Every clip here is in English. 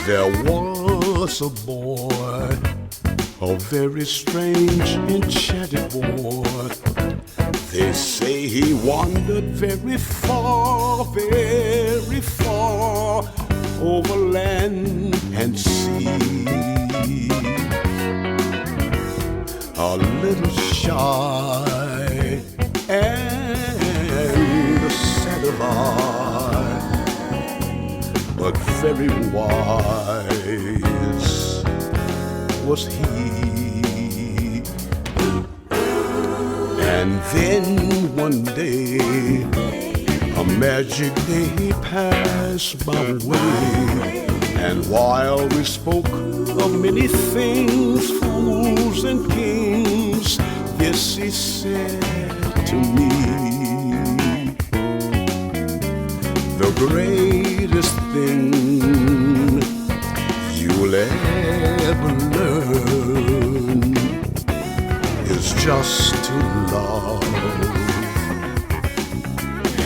There was a boy, a very strange, enchanted boy. They say he wandered very far over land and sea. A little shy and a sad of eye, but very wise was he. And then one day, a magic day passed my way, and while we spoke of many things, fools and kings, this he said to me: the greatest thing you'll ever learn is just to love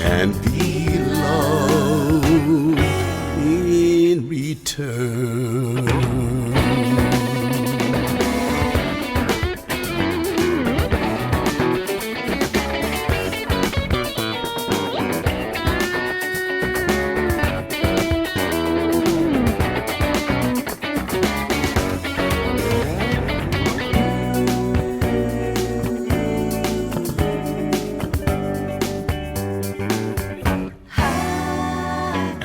and be loved in return.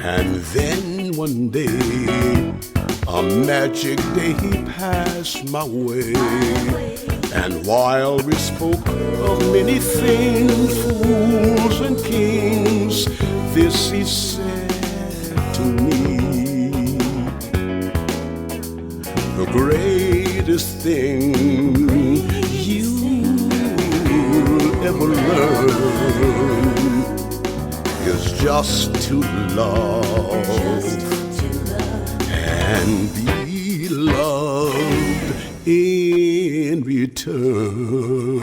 And then one day, a magic day passed my way, and while we spoke of many things, fools and kings, this he said to me: the greatest thing you'll ever learn is just to love and be loved in return.